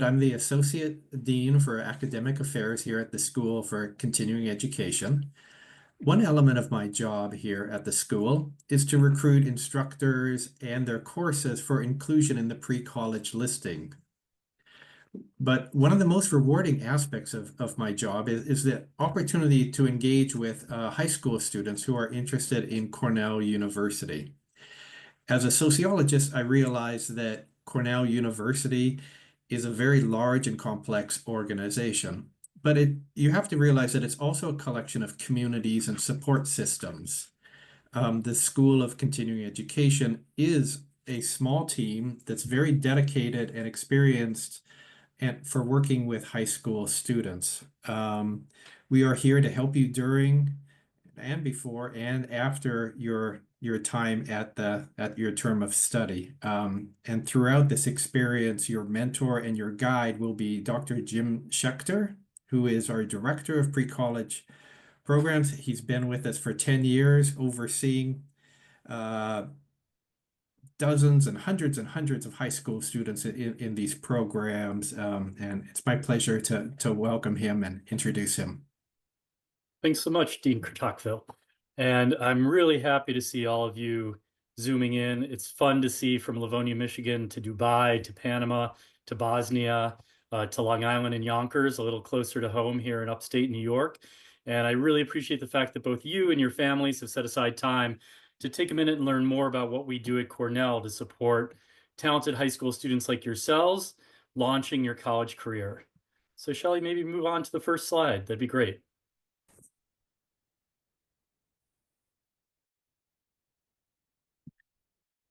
I'm the Associate Dean for Academic Affairs here at the School for Continuing Education. One element of my job here at the school is to recruit instructors and their courses for inclusion in the pre-college listing. But one of the most rewarding aspects of my job is the opportunity to engage with high school students who are interested in Cornell University. As a sociologist, I realized that Cornell University is a very large and complex organization, but you have to realize that it's also a collection of communities and support systems. The School of Continuing Education is a small team that's very dedicated and experienced and for working with high school students. We are here to help you during and before and after your time at your term of study. And throughout this experience, your mentor and your guide will be Dr. Jim Schechter, who is our director of pre-college programs. He's been with us for 10 years, overseeing dozens and hundreds of high school students in these programs. And it's my pleasure to welcome him and introduce him. Thanks so much, Dean Tocqueville. And I'm really happy to see all of you zooming in. It's fun to see from Livonia, Michigan to Dubai, to Panama, to Bosnia, to Long Island and Yonkers, a little closer to home here in upstate New York. And I really appreciate the fact that both you and your families have set aside time to take a minute and learn more about what we do at Cornell to support talented high school students like yourselves launching your college career. So Shelley, maybe move on to the first slide. That'd be great.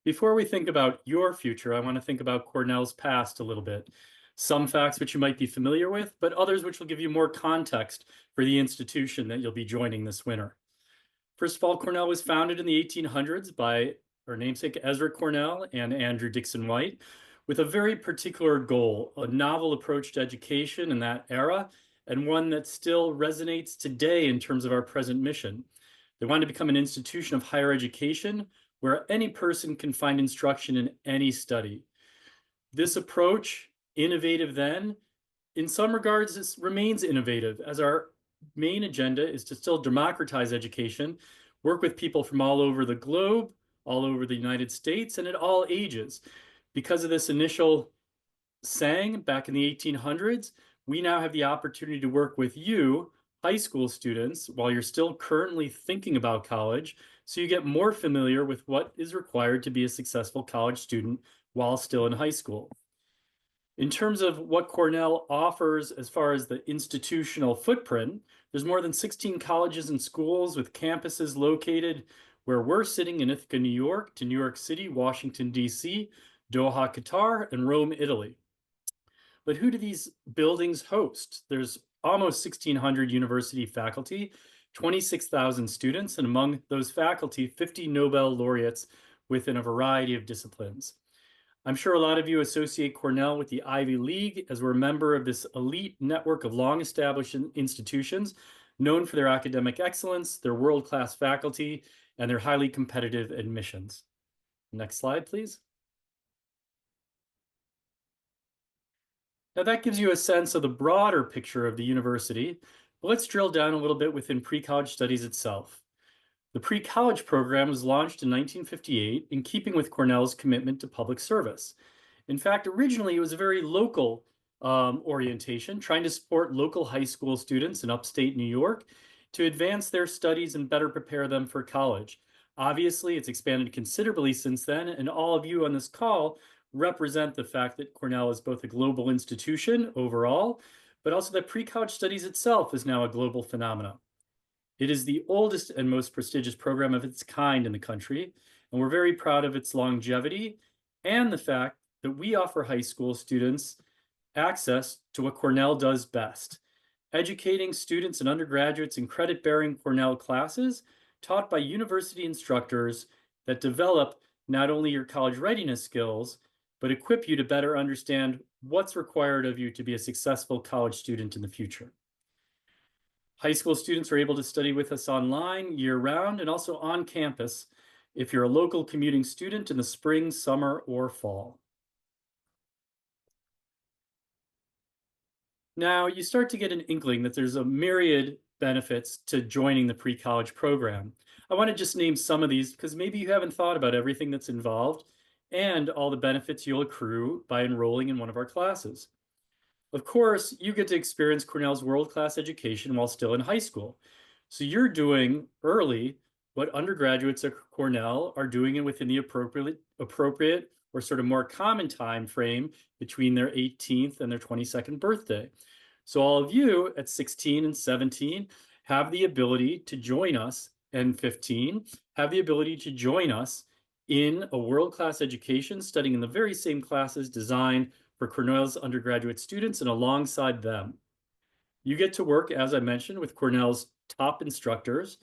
Before we think about your future, I want to think about Cornell's past a little bit. Some facts which you might be familiar with, but others which will give you more context for the institution that you'll be joining this winter. First of all, Cornell was founded in the 1800s by our namesake Ezra Cornell and Andrew Dixon White with a very particular goal, a novel approach to education in that era, and one that still resonates today in terms of our present mission. They wanted to become an institution of higher education where any person can find instruction in any study. This approach, innovative then, in some regards, this remains innovative as our main agenda is to still democratize education, work with people from all over the globe, all over the United States, and at all ages. Because of this initial saying back in the 1800s, we now have the opportunity to work with you, high school students, while you're still currently thinking about college, so you get more familiar with what is required to be a successful college student while still in high school. In terms of what Cornell offers as far as the institutional footprint, there's more than 16 colleges and schools with campuses located where we're sitting in Ithaca, New York, to New York City, Washington, D.C., Doha, Qatar, and Rome, Italy. But who do these buildings host? There's almost 1,600 university faculty, 26,000 students, and among those faculty, 50 Nobel laureates within a variety of disciplines. I'm sure a lot of you associate Cornell with the Ivy League as we're a member of this elite network of long-established institutions known for their academic excellence, their world-class faculty, and their highly competitive admissions. Next slide, please. Now that gives you a sense of the broader picture of the university, but let's drill down a little bit within pre-college studies itself. The pre-college program was launched in 1958 in keeping with Cornell's commitment to public service. In fact, originally it was a very local orientation, trying to support local high school students in upstate New York to advance their studies and better prepare them for college. Obviously, it's expanded considerably since then, and all of you on this call represent the fact that Cornell is both a global institution overall, but also that pre-college studies itself is now a global phenomenon. It is the oldest and most prestigious program of its kind in the country, and we're very proud of its longevity and the fact that we offer high school students access to what Cornell does best, educating students and undergraduates in credit-bearing Cornell classes taught by university instructors that develop not only your college readiness skills, but equip you to better understand what's required of you to be a successful college student in the future. High school students are able to study with us online year-round and also on campus if you're a local commuting student in the spring, summer, or fall. Now, you start to get an inkling that there's a myriad benefits to joining the pre-college program. I want to just name some of these because maybe you haven't thought about everything that's involved and all the benefits you'll accrue by enrolling in one of our classes. Of course, you get to experience Cornell's world-class education while still in high school. So you're doing early what undergraduates at Cornell are doing it within the appropriate or sort of more common time frame between their 18th and their 22nd birthday. So all of you at 16 and 17 have the ability to join us, and 15 have the ability to join us in a world-class education, studying in the very same classes designed for Cornell's undergraduate students and alongside them. You get to work, as I mentioned, with Cornell's top instructors,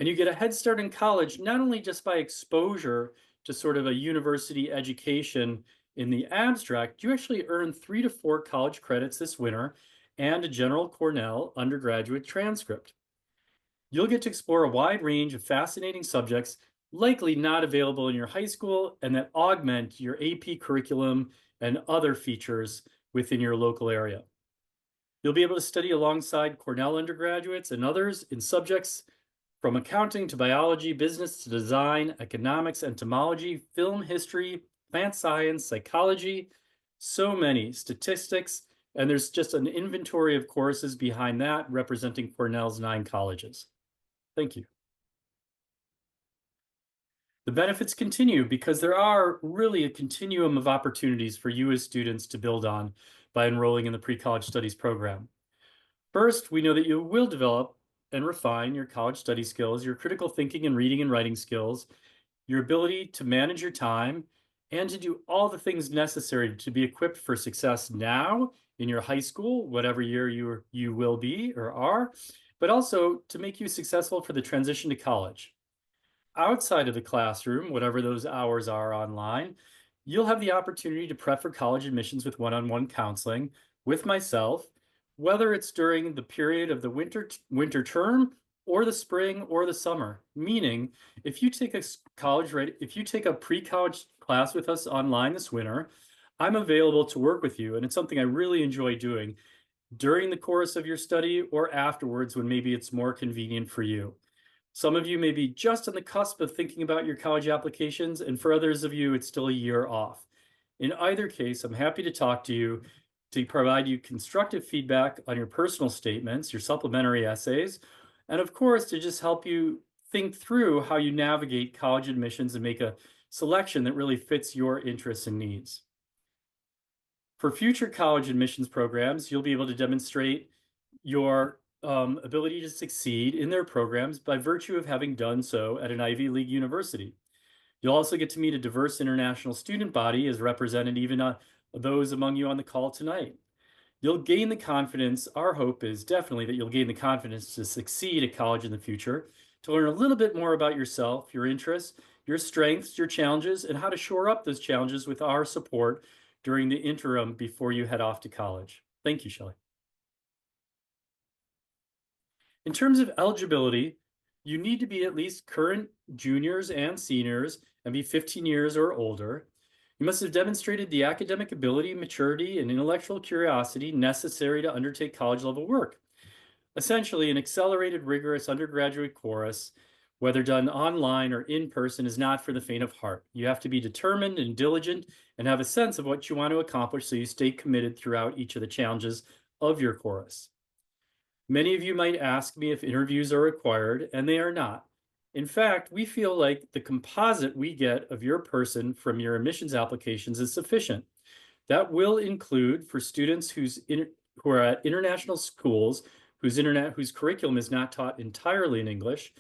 and you get a head start in college, not only just by exposure to sort of a university education in the abstract, you actually earn 3 to 4 college credits this winter and a general Cornell undergraduate transcript. You'll get to explore a wide range of fascinating subjects likely not available in your high school and that augment your AP curriculum and other features within your local area. You'll be able to study alongside Cornell undergraduates and others in subjects from accounting to biology, business to design, economics, entomology, film history, plant science, psychology, so many statistics, and there's just an inventory of courses behind that representing Cornell's 9 colleges. Thank you. The benefits continue because there are really a continuum of opportunities for you as students to build on by enrolling in the pre-college studies program. First, we know that you will develop and refine your college study skills, your critical thinking and reading and writing skills, your ability to manage your time, and to do all the things necessary to be equipped for success now in your high school, whatever year you will be or are, but also to make you successful for the transition to college. Outside of the classroom, whatever those hours are online, you'll have the opportunity to prep for college admissions with one-on-one counseling with myself, whether it's during the period of the winter term or the spring or the summer. Meaning, if you take if you take a pre-college class with us online this winter, I'm available to work with you, and it's something I really enjoy doing during the course of your study or afterwards when maybe it's more convenient for you. Some of you may be just on the cusp of thinking about your college applications, and for others of you, it's still a year off. In either case, I'm happy to talk to you to provide you constructive feedback on your personal statements, your supplementary essays, and of course, to just help you think through how you navigate college admissions and make a selection that really fits your interests and needs. For future college admissions programs, you'll be able to demonstrate your ability to succeed in their programs by virtue of having done so at an Ivy League university. You'll also get to meet a diverse international student body as represented even those among you on the call tonight. You'll gain the confidence, our hope is definitely that you'll gain the confidence to succeed at college in the future, to learn a little bit more about yourself, your interests, your strengths, your challenges, and how to shore up those challenges with our support during the interim before you head off to college. Thank you, Shelley. In terms of eligibility, you need to be at least current juniors and seniors and be 15 years or older. You must have demonstrated the academic ability, maturity, and intellectual curiosity necessary to undertake college-level work. Essentially, an accelerated, rigorous undergraduate course, whether done online or in person, is not for the faint of heart. You have to be determined and diligent and have a sense of what you want to accomplish so you stay committed throughout each of the challenges of your course. Many of you might ask me if interviews are required, and they are not. In fact, we feel like the composite we get of your person from your admissions applications is sufficient. That will include for students who are at international schools whose curriculum is not taught entirely in English,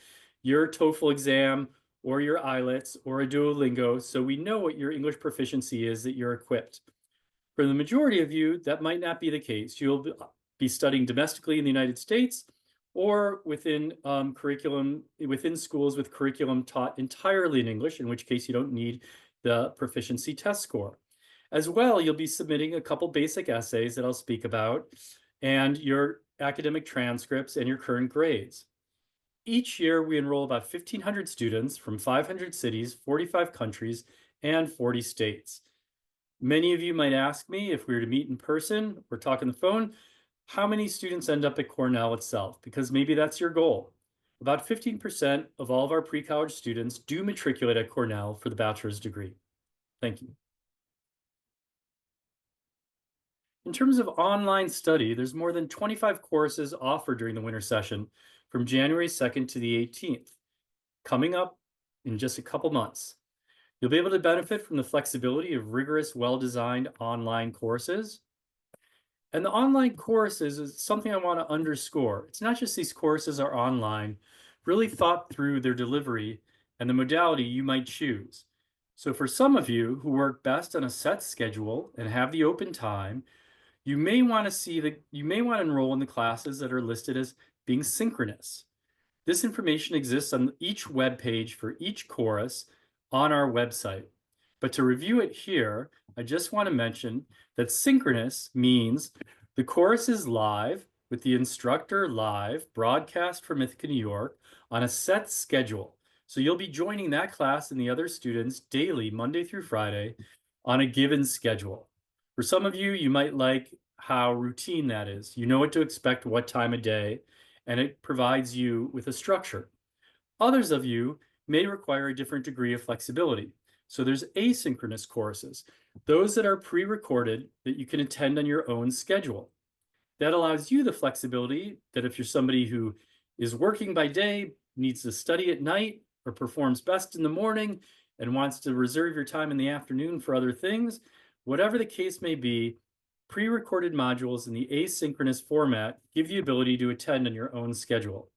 your TOEFL exam or your IELTS or a Duolingo, so we know what your English proficiency is that you're equipped. For the majority of you, that might not be the case. You'll be studying domestically in the United States or within schools with curriculum taught entirely in English, in which case you don't need the proficiency test score. As well, you'll be submitting a couple basic essays that I'll speak about and your academic transcripts and your current grades. Each year, we enroll about 1,500 students from 500 cities, 45 countries, and 40 states. Many of you might ask me if we were to meet in person or talk on the phone, How many students end up at Cornell itself? Because maybe that's your goal. About 15% of all of our pre-college students do matriculate at Cornell for the bachelor's degree. Thank you. In terms of online study, there's more than 25 courses offered during the winter session from January 2nd to the 18th, coming up in just a couple months. You'll be able to benefit from the flexibility of rigorous, well-designed online courses. And the online courses is something I want to underscore. It's not just these courses are online, really thought through their delivery and the modality you might choose. So for some of you who work best on a set schedule and have the open time, you may want to enroll in the classes that are listed as being synchronous. This information exists on each web page for each course on our website. But to review it here, I just want to mention that synchronous means the course is live with the instructor live, broadcast from Ithaca, New York, on a set schedule. So you'll be joining that class and the other students daily, Monday through Friday, on a given schedule. For some of you, you might like how routine that is. You know what to expect, what time of day, and it provides you with a structure. Others of you may require a different degree of flexibility. So there's asynchronous courses, those that are pre-recorded that you can attend on your own schedule. That allows you the flexibility that if you're somebody who is working by day, needs to study at night, or performs best in the morning and wants to reserve your time in the afternoon for other things, whatever the case may be, pre-recorded modules in the asynchronous format give you the ability to attend on your own schedule.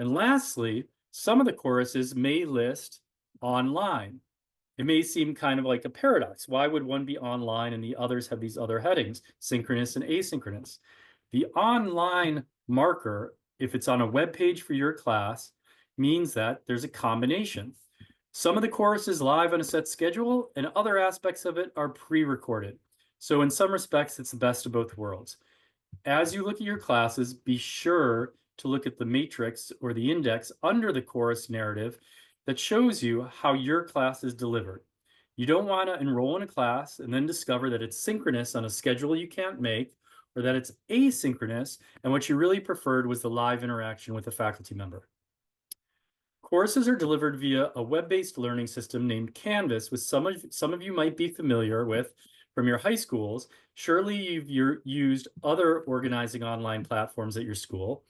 And lastly, some of the courses may list online. It may seem kind of like a paradox. Why would one be online and the others have these other headings, synchronous and asynchronous? The online marker, if it's on a web page for your class, means that there's a combination. Some of the course is live on a set schedule and other aspects of it are pre-recorded. So in some respects, it's the best of both worlds. As you look at your classes, be sure to look at the matrix or the index under the course narrative that shows you how your class is delivered. You don't want to enroll in a class and then discover that it's synchronous on a schedule you can't make, or that it's asynchronous and what you really preferred was the live interaction with a faculty member. Courses are delivered via a web-based learning system named Canvas, which some of you might be familiar with from your high schools. Surely you've used other organizing online platforms at your school.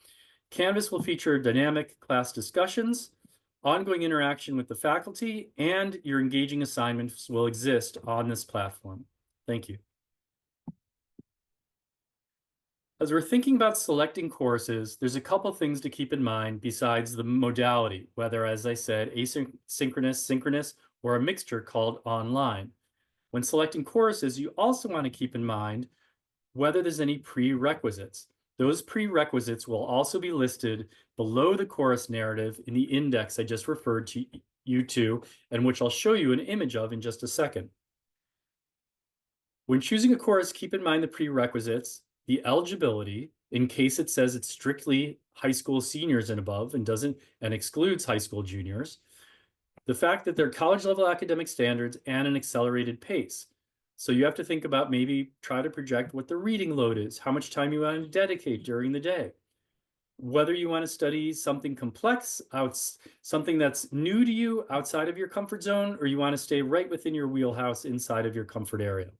Canvas will feature dynamic class discussions, ongoing interaction with the faculty, and your engaging assignments will exist on this platform. Thank you. As we're thinking about selecting courses, there's a couple things to keep in mind besides the modality, whether, as I said, asynchronous, synchronous, or a mixture called online. When selecting courses, you also want to keep in mind whether there's any prerequisites. Those prerequisites will also be listed below the course narrative in the index I just referred to you to, and which I'll show you an image of in just a second. When choosing a course, keep in mind the prerequisites, the eligibility, in case it says it's strictly high school seniors and above and excludes high school juniors, the fact that they're college level academic standards and an accelerated pace. So you have to think about maybe try to project what the reading load is, how much time you want to dedicate during the day, whether you want to study something complex, something that's new to you outside of your comfort zone, or you want to stay right within your wheelhouse inside of your comfort area.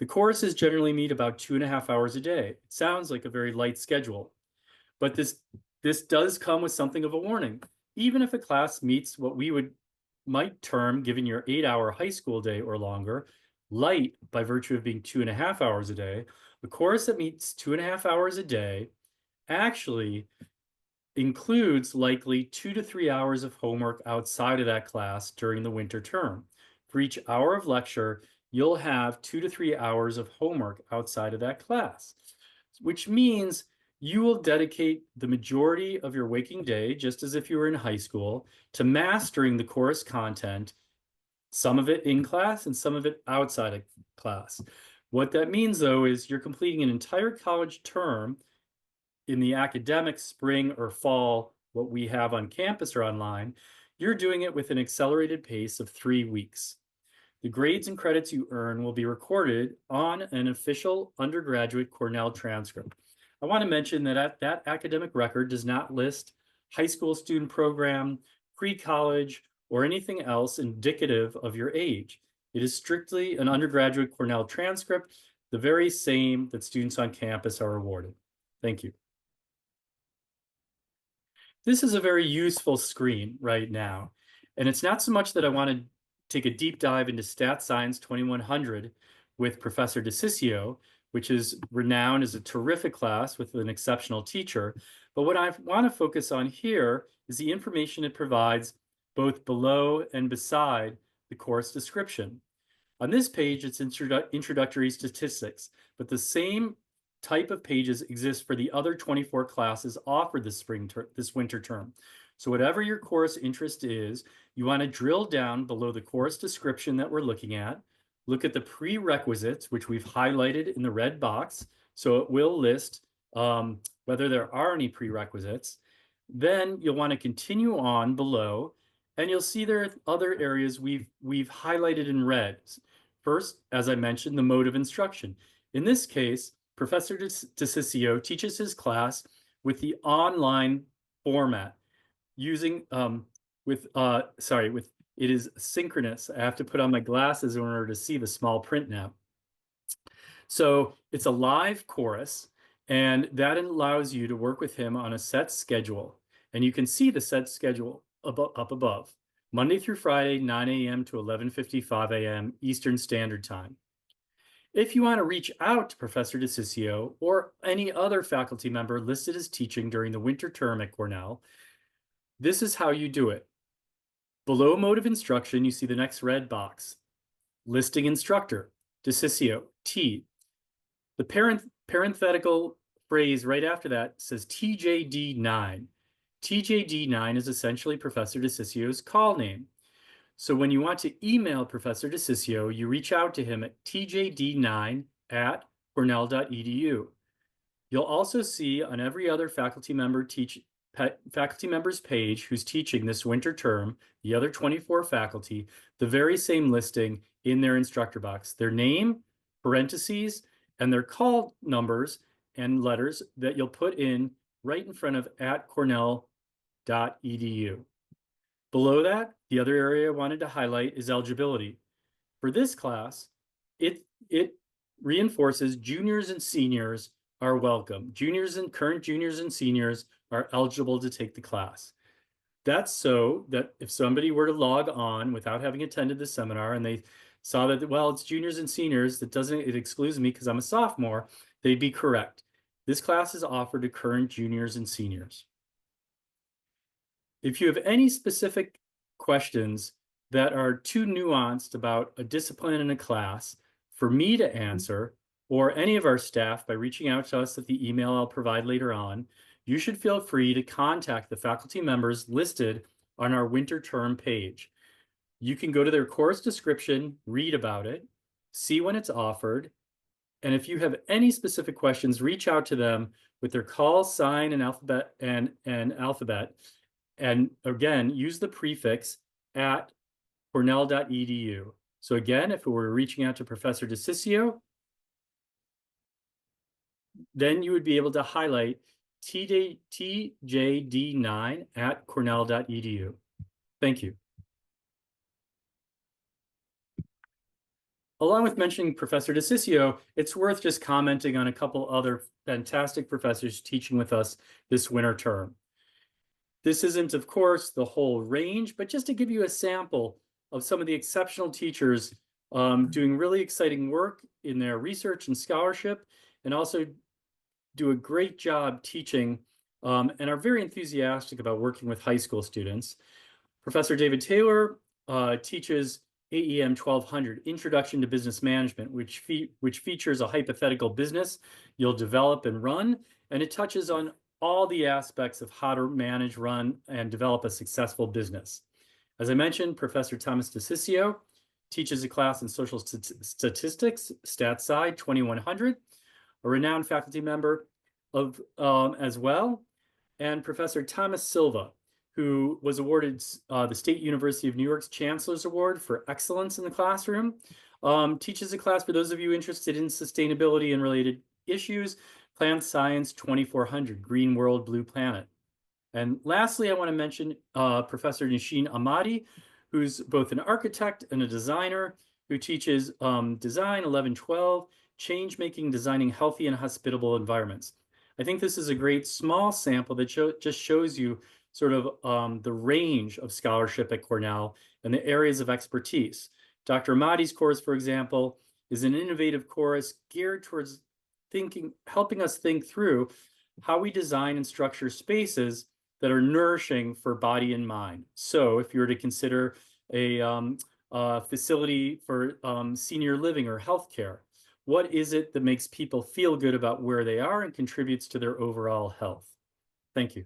The courses generally meet about 2.5 hours a day. It sounds like a very light schedule, but this does come with something of a warning. Even if a class meets what we might term, given your 8-hour high school day or longer, light by virtue of being 2.5 hours a day, a course that meets 2.5 hours a day actually includes likely 2 to 3 hours of homework outside of that class during the winter term. For each hour of lecture, you'll have 2 to 3 hours of homework outside of that class, which means you will dedicate the majority of your waking day, just as if you were in high school, to mastering the course content, some of it in class and some of it outside of class. What that means, though, is you're completing an entire college term in the academic spring or fall, what we have on campus or online. You're doing it with an accelerated pace of 3 weeks. The grades and credits you earn will be recorded on an official undergraduate Cornell transcript. I want to mention that that academic record does not list high school student program, pre-college, or anything else indicative of your age. It is strictly an undergraduate Cornell transcript, the very same that students on campus are awarded. Thank you. This is a very useful screen right now, and it's not so much that I want to take a deep dive into Stat Science 2100 with Professor DeCiccio, which is renowned as a terrific class with an exceptional teacher. But what I want to focus on here is the information it provides both below and beside the course description. On this page, it's introductory statistics, but the same type of pages exist for the other 24 classes offered this winter term. So whatever your course interest is, you want to drill down below the course description that we're looking at, look at the prerequisites, which we've highlighted in the red box. So it will list whether there are any prerequisites. Then you'll want to continue on below, and you'll see there are other areas we've highlighted in red. First, as I mentioned, the mode of instruction. In this case, Professor DeCiccio teaches his class with the online format using it is synchronous. I have to put on my glasses in order to see the small print now. So it's a live course, and that allows you to work with him on a set schedule. And you can see the set schedule up above. Monday through Friday, 9 a.m. to 11:55 a.m. Eastern Standard Time. If you want to reach out to Professor DeCiccio or any other faculty member listed as teaching during the winter term at Cornell, this is how you do it. Below mode of instruction, you see the next red box. Listing instructor, DeCiccio, T. The parenthetical phrase right after that says TJD9. TJD9 is essentially Professor DeCiccio's call name. So when you want to email Professor DeCiccio, you reach out to him at tjd9@cornell.edu. You'll also see on every other faculty member's page who's teaching this winter term, the other 24 faculty, the very same listing in their instructor box, their name, parentheses, and their call numbers and letters that you'll put in right in front of @cornell.edu. Below that, the other area I wanted to highlight is eligibility. For this class, it reinforces juniors and seniors are welcome. Current juniors and seniors are eligible to take the class. That's so that if somebody were to log on without having attended the seminar and they saw that, well, it's juniors and seniors, it excludes me because I'm a sophomore, they'd be correct. This class is offered to current juniors and seniors. If you have any specific questions that are too nuanced about a discipline in a class for me to answer, or any of our staff by reaching out to us at the email I'll provide later on, you should feel free to contact the faculty members listed on our winter term page. You can go to their course description, read about it, see when it's offered, and if you have any specific questions, reach out to them with their call, sign, and alphabet, and again, use the prefix @cornell.edu. So again, if we were reaching out to Professor DeCiccio, then you would be able to highlight TJD9 Thank you. Along with mentioning Professor DeCiccio, it's worth just commenting on a couple other fantastic professors teaching with us this winter term. This isn't, of course, the whole range, but just to give you a sample of some of the exceptional teachers doing really exciting work in their research and scholarship, and also do a great job teaching and are very enthusiastic about working with high school students. Professor David Taylor teaches AEM 1200, Introduction to Business Management, which features a hypothetical business you'll develop and run, and it touches on all the aspects of how to manage, run, and develop a successful business. As I mentioned, Professor Thomas DeCiccio teaches a class in social statistics, Stat Sci 2100, a renowned faculty member of as well, and Professor Thomas Silva who was awarded the State University of New York's Chancellor's Award for Excellence in the Classroom. Teaches a class for those of you interested in sustainability and related issues, Plant Science 2400, Green World, Blue Planet. And lastly, I want to mention Professor Nishin Amadi, who's both an architect and a designer, who teaches Design 1112, Change Making, Designing Healthy and Hospitable Environments. I think this is a great small sample that just shows you sort of the range of scholarship at Cornell and the areas of expertise. Dr. Amadi's course, for example, is an innovative course geared towards helping us think through how we design and structure spaces that are nourishing for body and mind. So if you were to consider a facility for senior living or healthcare, what is it that makes people feel good about where they are and contributes to their overall health? Thank you.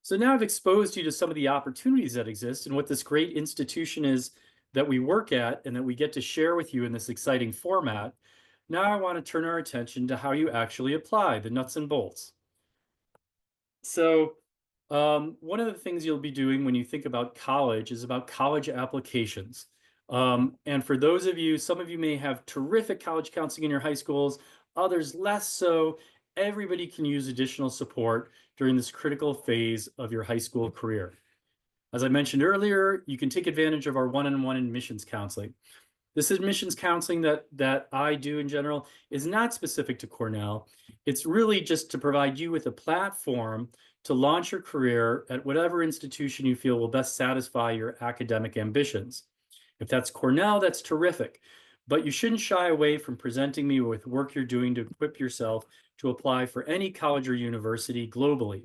So now I've exposed you to some of the opportunities that exist and what this great institution is that we work at and that we get to share with you in this exciting format. Now I want to turn our attention to how you actually apply the nuts and bolts. So one of the things you'll be doing when you think about college is about college applications. And for those of you, some of you may have terrific college counseling in your high schools, others less so. Everybody can use additional support during this critical phase of your high school career. As I mentioned earlier, you can take advantage of our one-on-one admissions counseling. This admissions counseling that I do in general is not specific to Cornell. It's really just to provide you with a platform to launch your career at whatever institution you feel will best satisfy your academic ambitions. If that's Cornell, that's terrific. But you shouldn't shy away from presenting me with work you're doing to equip yourself to apply for any college or university globally.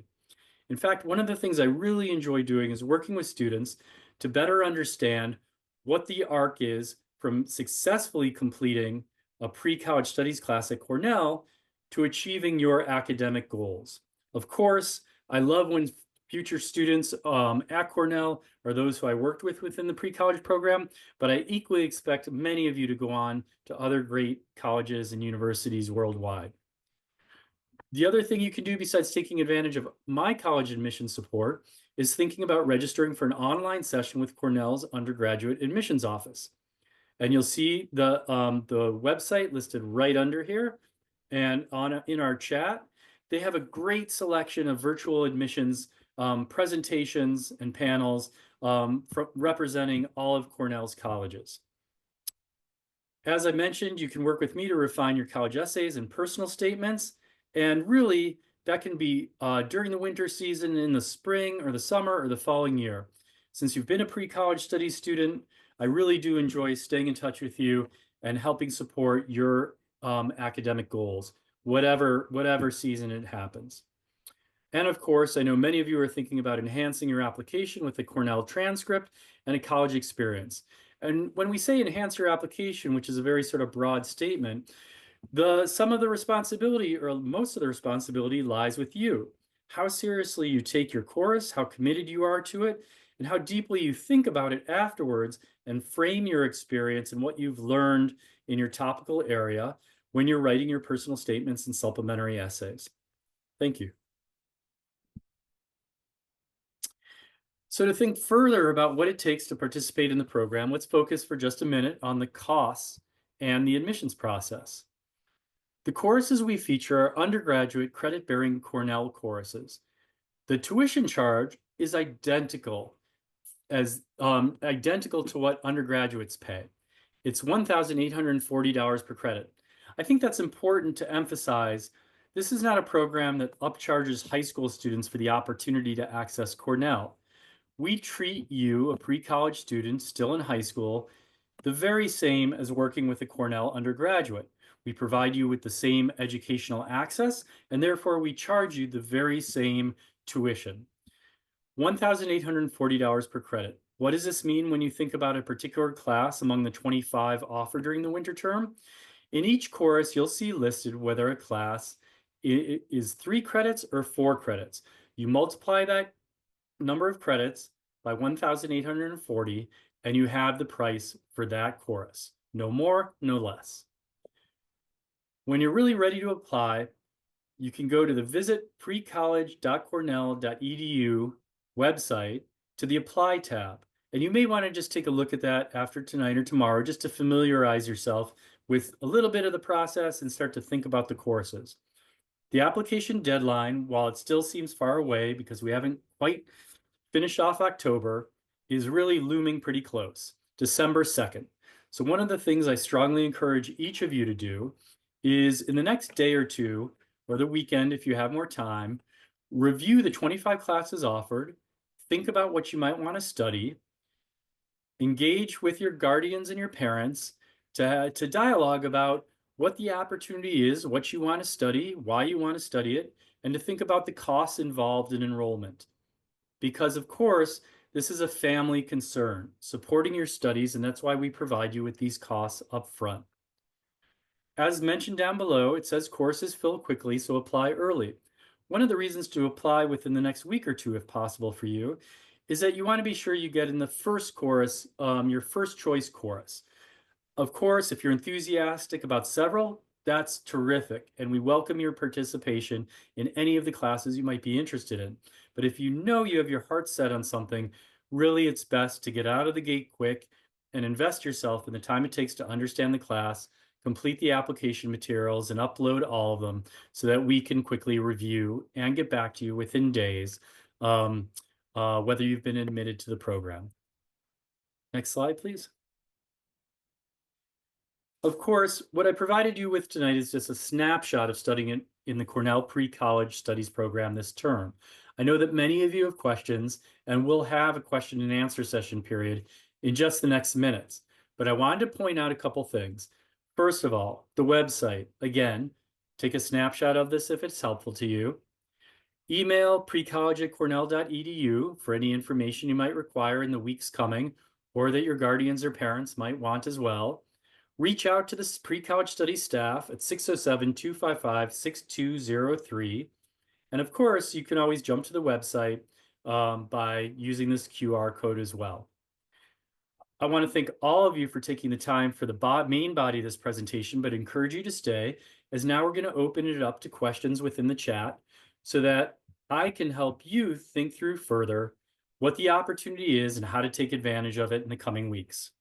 In fact, one of the things I really enjoy doing is working with students to better understand what the arc is from successfully completing a pre-college studies class at Cornell to achieving your academic goals. Of course, I love when future students at Cornell are those who I worked with within the pre-college program, but I equally expect many of you to go on to other great colleges and universities worldwide. The other thing you can do besides taking advantage of my college admission support is thinking about registering for an online session with Cornell's undergraduate admissions office. And you'll see the website listed right under here. And in our chat, they have a great selection of virtual admissions presentations and panels representing all of Cornell's colleges. As I mentioned, you can work with me to refine your college essays and personal statements. And really, that can be during the winter season, in the spring or the summer or the following year. Since you've been a pre-college studies student, I really do enjoy staying in touch with you and helping support your academic goals, whatever season it happens. And of course, I know many of you are thinking about enhancing your application with a Cornell transcript and a college experience. And when we say enhance your application, which is a very sort of broad statement, some of the responsibility or most of the responsibility lies with you. How seriously you take your course, how committed you are to it, and how deeply you think about it afterwards and frame your experience and what you've learned in your topical area when you're writing your personal statements and supplementary essays. Thank you. So to think further about what it takes to participate in the program, let's focus for just a minute on the costs and the admissions process. The courses we feature are undergraduate credit-bearing Cornell courses. The tuition charge is identical to what undergraduates pay. It's $1,840 per credit. I think that's important to emphasize. This is not a program that upcharges high school students for the opportunity to access Cornell. We treat you, a pre-college student still in high school, the very same as working with a Cornell undergraduate. We provide you with the same educational access, and therefore we charge you the very same tuition. $1,840 per credit. What does this mean when you think about a particular class among the 25 offered during the winter term? In each course, you'll see listed whether a class is 3 credits or 4 credits. You multiply that number of credits by 1,840, and you have the price for that course. No more, no less. When you're really ready to apply, you can go to the visit precollege.cornell.edu website to the Apply tab. And you may want to just take a look at that after tonight or tomorrow, just to familiarize yourself with a little bit of the process and start to think about the courses. The application deadline, while it still seems far away because we haven't quite finished off October, is really looming pretty close, December 2nd. So one of the things I strongly encourage each of you to do is in the next day or two, or the weekend if you have more time, review the 25 classes offered, think about what you might want to study, engage with your guardians and your parents to dialogue about what the opportunity is, what you want to study, why you want to study it, and to think about the costs involved in enrollment. Because of course, this is a family concern, supporting your studies, and that's why we provide you with these costs up front. As mentioned down below, it says courses fill quickly, so apply early. One of the reasons to apply within the next week or two, if possible for you, is that you want to be sure you get in the first course, your first choice course. Of course, if you're enthusiastic about several, that's terrific, and we welcome your participation in any of the classes you might be interested in. But if you know you have your heart set on something, really it's best to get out of the gate quick and invest yourself in the time it takes to understand the class, complete the application materials, and upload all of them so that we can quickly review and get back to you within days, whether you've been admitted to the program. Next slide, please. Of course, what I provided you with tonight is just a snapshot of studying in the Cornell Pre-College Studies program this term. I know that many of you have questions, and we'll have a question and answer session period in just the next minutes. But I wanted to point out a couple things. First of all, the website. Again, take a snapshot of this if it's helpful to you. Email precollege@cornell.edu for any information you might require in the weeks coming, or that your guardians or parents might want as well. Reach out to the Pre-College Studies staff at 607-255-6203. And of course, you can always jump to the website by using this QR code as well. I want to thank all of you for taking the time for the main body of this presentation, but encourage you to stay, as now we're going to open it up to questions within the chat so that I can help you think through further what the opportunity is and how to take advantage of it in the coming weeks.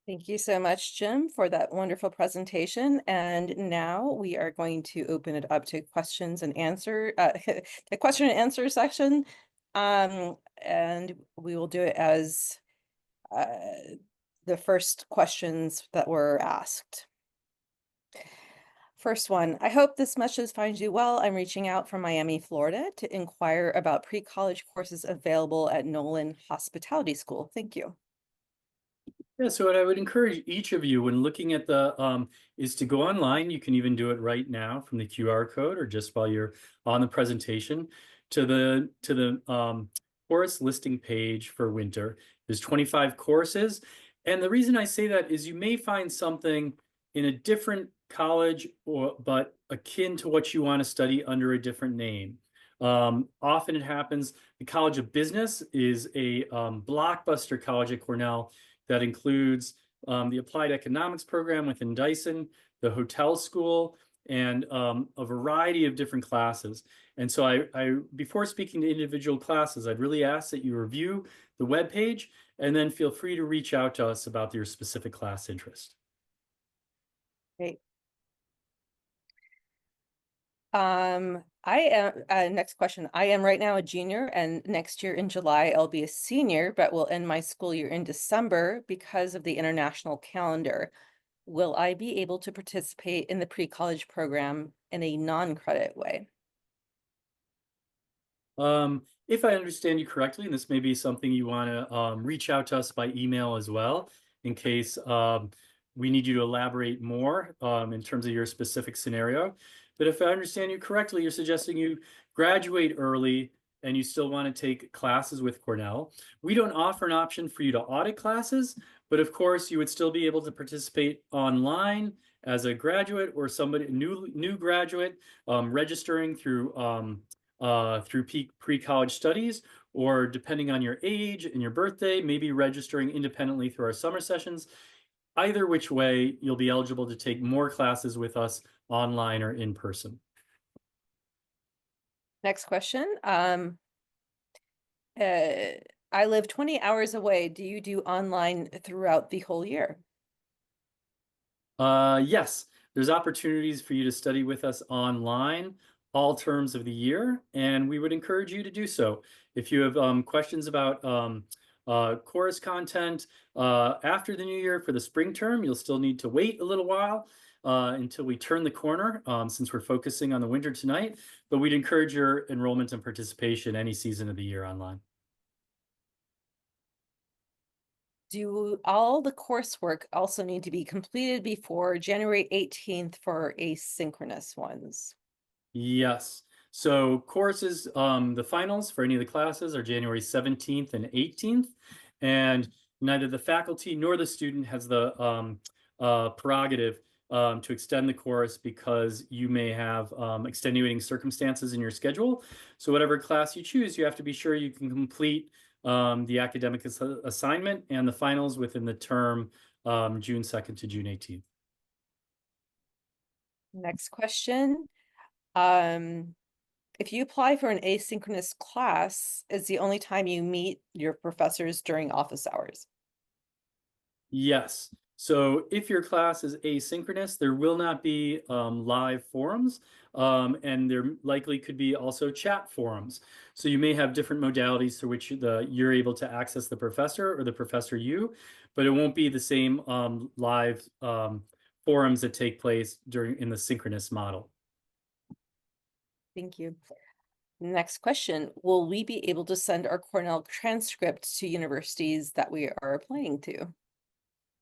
Thank you so much, Jim, for that wonderful presentation. And now we are going to open it up to questions and answer, the question and answer section. And we will do it as the first questions that were asked. First one, I hope this message finds you well. I'm reaching out from Miami, Florida to inquire about pre-college courses available at Nolan Hospitality School. Thank you. Yeah, so what I would encourage each of you when looking at the is to go online. You can even do it right now from the QR code or just while you're on the presentation to the course listing page for winter. There's 25 courses. And the reason I say that is you may find something in a different college but akin to what you want to study under a different name. Often it happens, the College of Business is a blockbuster college at Cornell that includes the Applied Economics program within Dyson, the hotel school, and a variety of different classes. And so I before speaking to individual classes, I'd really ask that you review the webpage and then feel free to reach out to us about your specific class interest. Great. I am, next question. I am right now a junior, and next year in July, I'll be a senior, but will end my school year in December because of the international calendar. Will I be able to participate in the pre-college program in a non-credit way? If I understand you correctly, and this may be something you want to reach out to us by email as well, in case we need you to elaborate more in terms of your specific scenario. But if I understand you correctly, you're suggesting you graduate early and you still want to take classes with Cornell. We don't offer an option for you to audit classes, but of course you would still be able to participate online as a graduate or somebody new graduate registering through pre-college studies, or depending on your age and your birthday, maybe registering independently through our summer sessions. Either which way, you'll be eligible to take more classes with us online or in person. Next question. I live 20 hours away. Do you do online throughout the whole year? Yes, there's opportunities for you to study with us online all terms of the year, and we would encourage you to do so. If you have questions about course content after the new year for the spring term, you'll still need to wait a little while until we turn the corner, since we're focusing on the winter tonight, but we'd encourage your enrollment and participation any season of the year online. Do all the coursework also need to be completed before January 18th for asynchronous ones? Yes. So courses, the finals for any of the classes are January 17th and 18th, and neither the faculty nor the student has the prerogative to extend the course because you may have extenuating circumstances in your schedule. So whatever class you choose, you have to be sure you can complete the academic assignment and the finals within the term June 2nd to June 18th. Next question. If you apply for an asynchronous class, is the only time you meet your professors during office hours? Yes. So if your class is asynchronous, there will not be live forums, and there likely could be also chat forums. So you may have different modalities through which you're able to access the professor or the professor you, but it won't be the same live forums that take place in the synchronous model. Thank you. Next question. Will we be able to send our Cornell transcript to universities that we are applying to?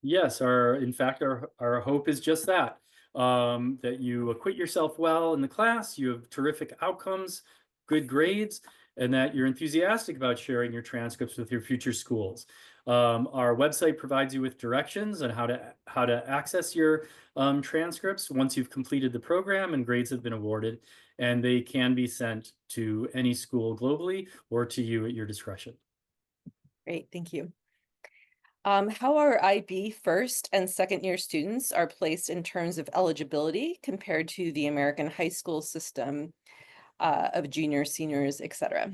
Yes, in fact, our hope is just that, that you acquit yourself well in the class, you have terrific outcomes, good grades, and that you're enthusiastic about sharing your transcripts with your future schools. Our website provides you with directions on how to access your transcripts once you've completed the program and grades have been awarded, and they can be sent to any school globally or to you at your discretion. Great, thank you. How our IB first and second year students are placed in terms of eligibility compared to the American high school system of juniors, seniors, etc.?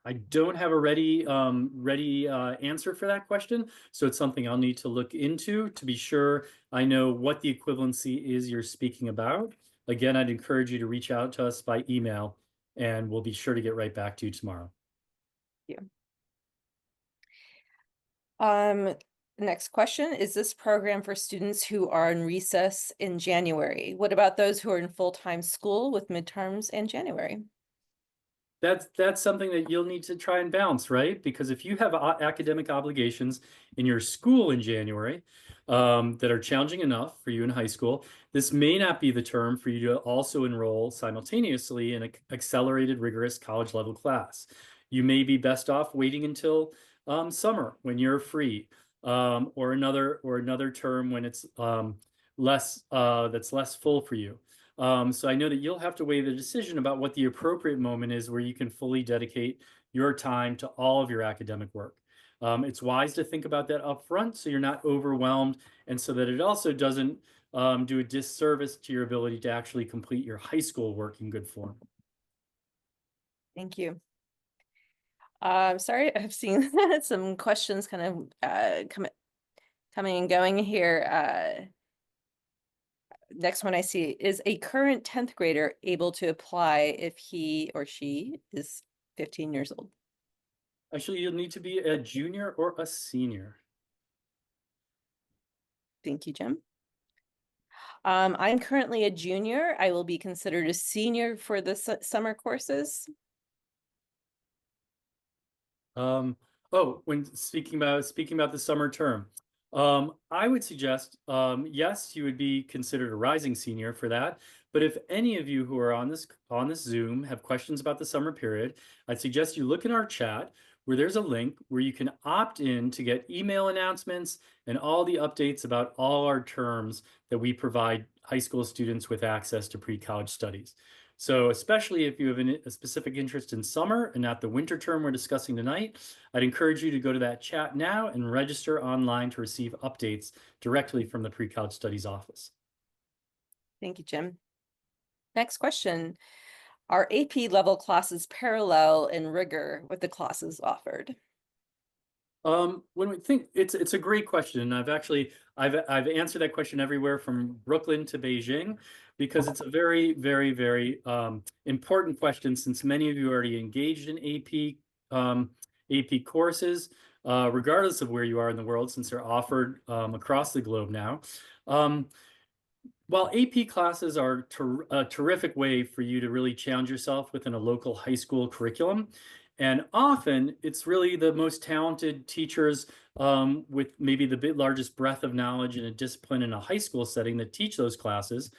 I don't have a ready answer for that question, so it's something I'll need to look into to be sure I know what the equivalency is you're speaking about. Again, I'd encourage you to reach out to us by email, and we'll be sure to get right back to you tomorrow. Yeah. Next question, is this program for students who are in recess in January? What about those who are in full-time school with midterms in January? That's something that you'll need to try and balance, right? Because if you have academic obligations in your school in January that are challenging enough for you in high school, this may not be the term for you to also enroll simultaneously in an accelerated, rigorous college level class. You may be best off waiting until summer when you're free, or another term when it's that's less full for you. So I know that you'll have to weigh the decision about what the appropriate moment is where you can fully dedicate your time to all of your academic work. It's wise to think about that up front so you're not overwhelmed, and so that it also doesn't do a disservice to your ability to actually complete your high school work in good form. Thank you. Sorry, I've seen some questions kind of coming and going here. Next one I see, is a current 10th grader able to apply if he or she is 15 years old? Actually, you'll need to be a junior or a senior. Thank you, Jim. I'm currently a junior. I will be considered a senior for the summer courses. When speaking about the summer term, I would suggest, yes, you would be considered a rising senior for that. But if any of you who are on this Zoom have questions about the summer period, I'd suggest you look in our chat where there's a link where you can opt in to get email announcements and all the updates about all our terms that we provide high school students with access to pre-college studies. So especially if you have a specific interest in summer and not the winter term we're discussing tonight, I'd encourage you to go to that chat now and register online to receive updates directly from the Pre-College Studies office. Thank you, Jim. Next question. Are AP level classes parallel in rigor with the classes offered? When we think it's a great question, and I've answered that question everywhere from Brooklyn to Beijing, because it's a very, very, very important question, since many of you are already engaged in AP courses, regardless of where you are in the world, since they're offered across the globe now. While AP classes are a terrific way for you to really challenge yourself within a local high school curriculum, and often it's really the most talented teachers with maybe the largest breadth of knowledge in a discipline in a high school setting that teach those classes,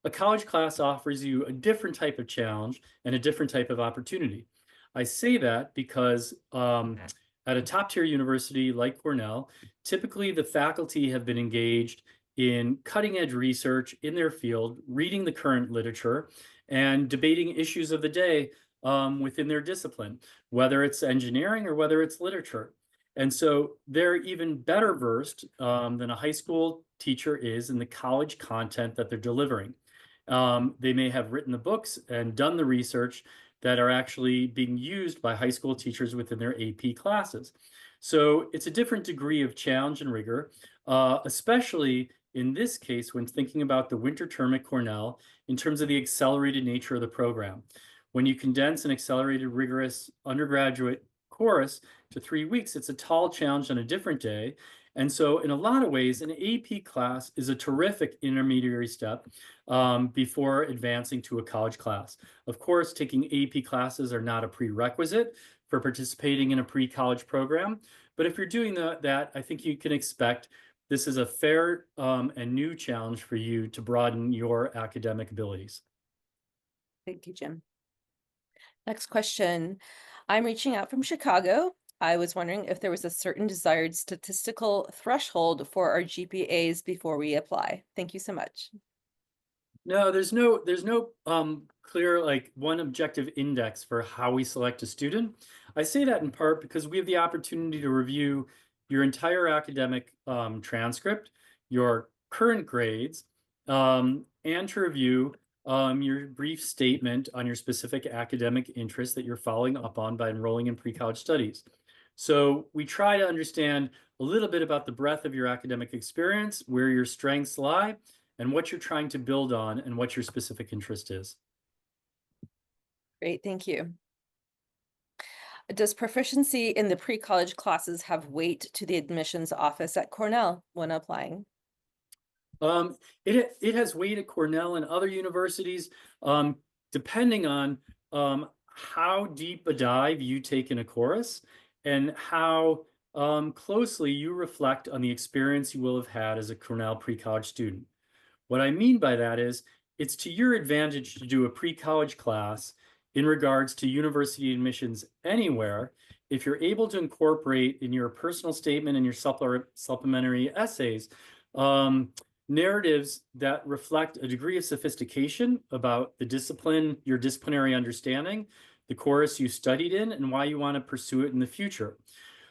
a college class offers you a different type of challenge and a different type of opportunity. I say that because at a top tier university like Cornell, typically the faculty have been engaged in cutting edge research in their field, reading the current literature, and debating issues of the day within their discipline, whether it's engineering or whether it's literature. And so they're even better versed than a high school teacher is in the college content that they're delivering. They may have written the books and done the research that are actually being used by high school teachers within their AP classes. So it's a different degree of challenge and rigor, especially in this case when thinking about the winter term at Cornell in terms of the accelerated nature of the program. When you condense an accelerated, rigorous undergraduate course to 3 weeks, it's a tall challenge on a different day. And so in a lot of ways, an AP class is a terrific intermediary step before advancing to a college class. Of course, taking AP classes are not a prerequisite for participating in a pre-college program. But if you're doing that, I think you can expect this is a fair and new challenge for you to broaden your academic abilities. Thank you, Jim. Next question. I'm reaching out from Chicago. I was wondering if there was a certain desired statistical threshold for our GPAs before we apply. Thank you so much. No, there's no clear like one objective index for how we select a student. I say that in part because we have the opportunity to review your entire academic transcript, your current grades, and to review your brief statement on your specific academic interest that you're following up on by enrolling in pre-college studies. So we try to understand a little bit about the breadth of your academic experience, where your strengths lie, and what you're trying to build on and what your specific interest is. Great, thank you. Does proficiency in the pre-college classes have weight to the admissions office at Cornell when applying? It has weight at Cornell and other universities, depending on how deep a dive you take in a course and how closely you reflect on the experience you will have had as a Cornell pre-college student. What I mean by that is it's to your advantage to do a pre-college class in regards to university admissions anywhere if you're able to incorporate in your personal statement and your supplementary essays narratives that reflect a degree of sophistication about the discipline, your disciplinary understanding, the course you studied in, and why you want to pursue it in the future.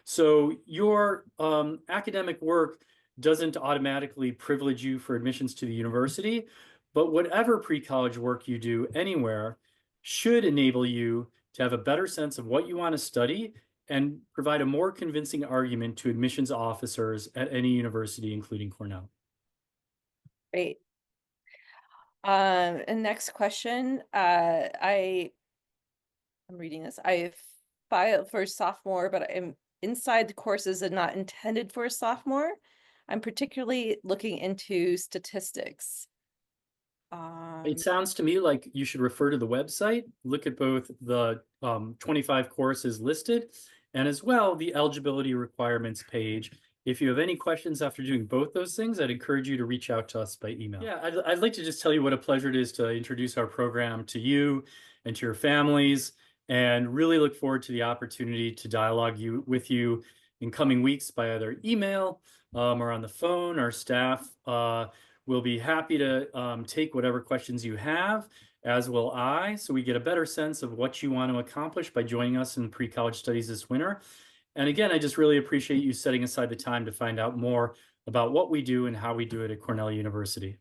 So your academic work doesn't automatically privilege you for admissions to the university, but whatever pre-college work you do anywhere should enable you to have a better sense of what you want to study and provide a more convincing argument to admissions officers at any university, including Cornell. Great. And next question. I'm reading this. I filed for sophomore, but I'm inside the courses and not intended for a sophomore. I'm particularly looking into statistics. It sounds to me like you should refer to the website, look at both the 25 courses listed and as well the eligibility requirements page. If you have any questions after doing both those things, I'd encourage you to reach out to us by email. Yeah, I'd like to just tell you what a pleasure it is to introduce our program to you and to your families, and really look forward to the opportunity to dialogue with you in coming weeks by either email or on the phone. Our staff We'll be happy to take whatever questions you have, as will I, so we get a better sense of what you want to accomplish by joining us in pre-college studies this winter. And again, I just really appreciate you setting aside the time to find out more about what we do and how we do it at Cornell University.